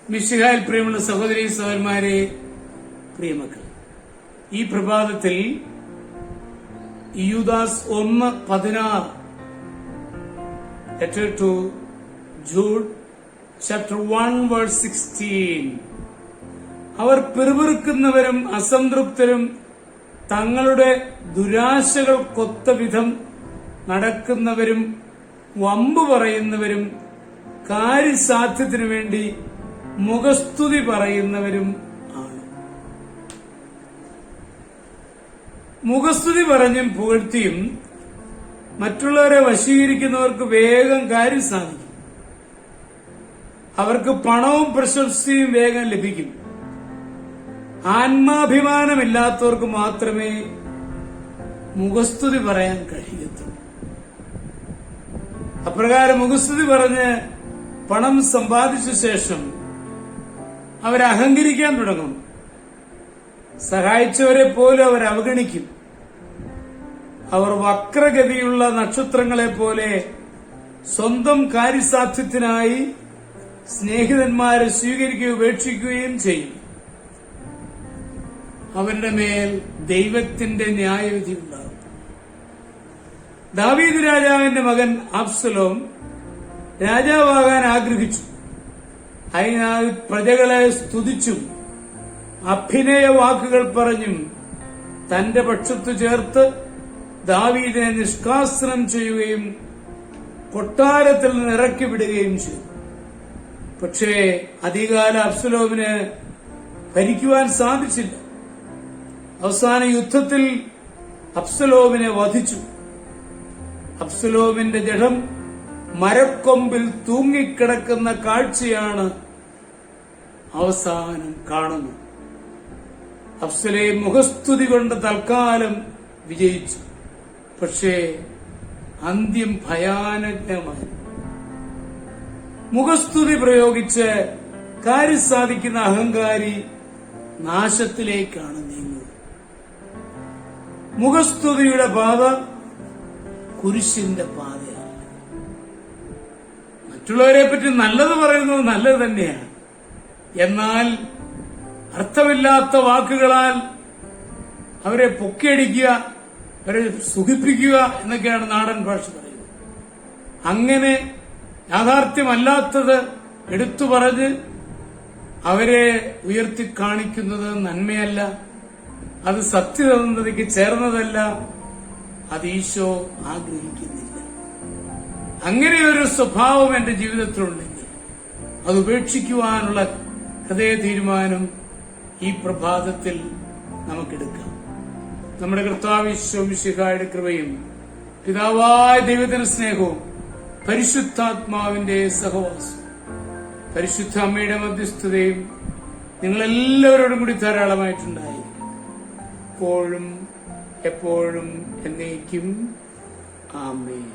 മിശിഹായിൽ പ്രിയമുള്ള സഹോദരി സഹോദരന്മാരെ, പ്രിയമക്കൾ, ഈ പ്രഭാതത്തിൽ യൂദാസ് 1:16 ലെറ്റർ ടു ജൂഡ് ചാപ്റ്റർ 1:16 അവർ പിറുപിറുക്കുന്നവരും അസംതൃപ്തരും തങ്ങളുടെ ദുരാശകൾക്കൊത്ത വിധം നടക്കുന്നവരും വമ്പ് പറയുന്നവരും കാര്യസാധ്യത്തിനു വേണ്ടി മുഖസ്തുതി പറയുന്നവരും ആണ്. മുഖസ്തുതി പറഞ്ഞും പുകഴ്ത്തിയും മറ്റുള്ളവരെ വശീകരിക്കുന്നവർക്ക് വേഗം കാര്യം സാധിക്കും. അവർക്ക് പണവും പ്രശസ്തിയും വേഗം ലഭിക്കും. ആത്മാഭിമാനമില്ലാത്തവർക്ക് മാത്രമേ മുഖസ്തുതി പറയാൻ കഴിയത്തുള്ളൂ. അപ്രകാരം മുഖസ്തുതി പറഞ്ഞ് പണം സമ്പാദിച്ച ശേഷം അവരഹങ്കരിക്കാൻ തുടങ്ങും. സഹായിച്ചവരെ പോലും അവർ അവഗണിക്കും. അവർ വക്രഗതിയുള്ള നക്ഷത്രങ്ങളെ പോലെ സ്വന്തം കാര്യസാധ്യത്തിനായി സ്നേഹിതന്മാരെ സ്വീകരിക്കുകയും ഉപേക്ഷിക്കുകയും ചെയ്യും. അവരുടെ മേൽ ദൈവത്തിന്റെ ന്യായവിധി ഉണ്ടാകും. ദാവീദ് രാജാവിന്റെ മകൻ അബ്സലോം രാജാവാകാൻ ആഗ്രഹിച്ചു. അതിനാൽ പ്രജകളെ സ്തുതിച്ചും അഭിനയ വാക്കുകൾ പറഞ്ഞും തന്റെ പക്ഷത്തു ചേർത്ത് ദാവീദിനെ നിഷ്കാസനം ചെയ്യുകയും കൊട്ടാരത്തിൽ നിന്ന് ഇറക്കി വിടുകയും ചെയ്തു. പക്ഷേ അധികാല അബ്സലോമിന് ഭരിക്കുവാൻ സാധിച്ചില്ല. അവസാന യുദ്ധത്തിൽ അബ്സലോമിനെ വധിച്ചു. അബ്സലോമിന്റെ ജഡം മരക്കൊമ്പിൽ തൂങ്ങിക്കിടക്കുന്ന കാഴ്ചയാണ് അവസാനം കാണുന്നത്. അബ്സലോം മുഖസ്തുതി കൊണ്ട് തൽക്കാലം വിജയിച്ചു. പക്ഷേ അന്ത്യം ഭയാനകമായി. മുഖസ്തുതി പ്രയോഗിച്ച് കാര്യം സാധിക്കുന്ന അഹങ്കാരി നാശത്തിലേക്കാണ് നീങ്ങുന്നത്. മുഖസ്തുതിയുടെ പാത കുരിശിന്റെ പാതയാണ്. മറ്റുള്ളവരെ പറ്റി നല്ലത് പറയുന്നത് നല്ലത് തന്നെയാണ്. എന്നാൽ അർത്ഥമില്ലാത്ത വാക്കുകളാൽ അവരെ പൊക്കിയടിക്കുക, അവരെ സുഖിപ്പിക്കുക എന്നൊക്കെയാണ് നാടൻ ഭാഷ പറയുന്നത്. അങ്ങനെ യാഥാർത്ഥ്യമല്ലാത്തത് എടുത്തു പറഞ്ഞ് അവരെ ഉയർത്തി കാണിക്കുന്നത് നന്മയല്ല. അത് സത്യസന്ധതയ്ക്ക് ചേർന്നതല്ല. അത് ഈശോ ആഗ്രഹിക്കുന്നില്ല. അങ്ങനെയൊരു സ്വഭാവം എന്റെ ജീവിതത്തിലുണ്ടെങ്കിൽ അത് ഉപേക്ഷിക്കുവാനുള്ള ഹൃദയ തീരുമാനം ഈ പ്രഭാതത്തിൽ നമുക്കെടുക്കാം. നമ്മുടെ കർത്താവ് ഈശോ മിശിഹായുടെ കൃപയും പിതാവായ ദൈവത്തിന്റെ സ്നേഹവും പരിശുദ്ധാത്മാവിന്റെ സഹവാസവും പരിശുദ്ധ അമ്മയുടെ മധ്യസ്ഥതയും നിങ്ങളെല്ലാവരോടും കൂടി ധാരാളമായിട്ടുണ്ടായിരിക്കും. എപ്പോഴും എപ്പോഴും എന്നേക്കും. ആമേൻ.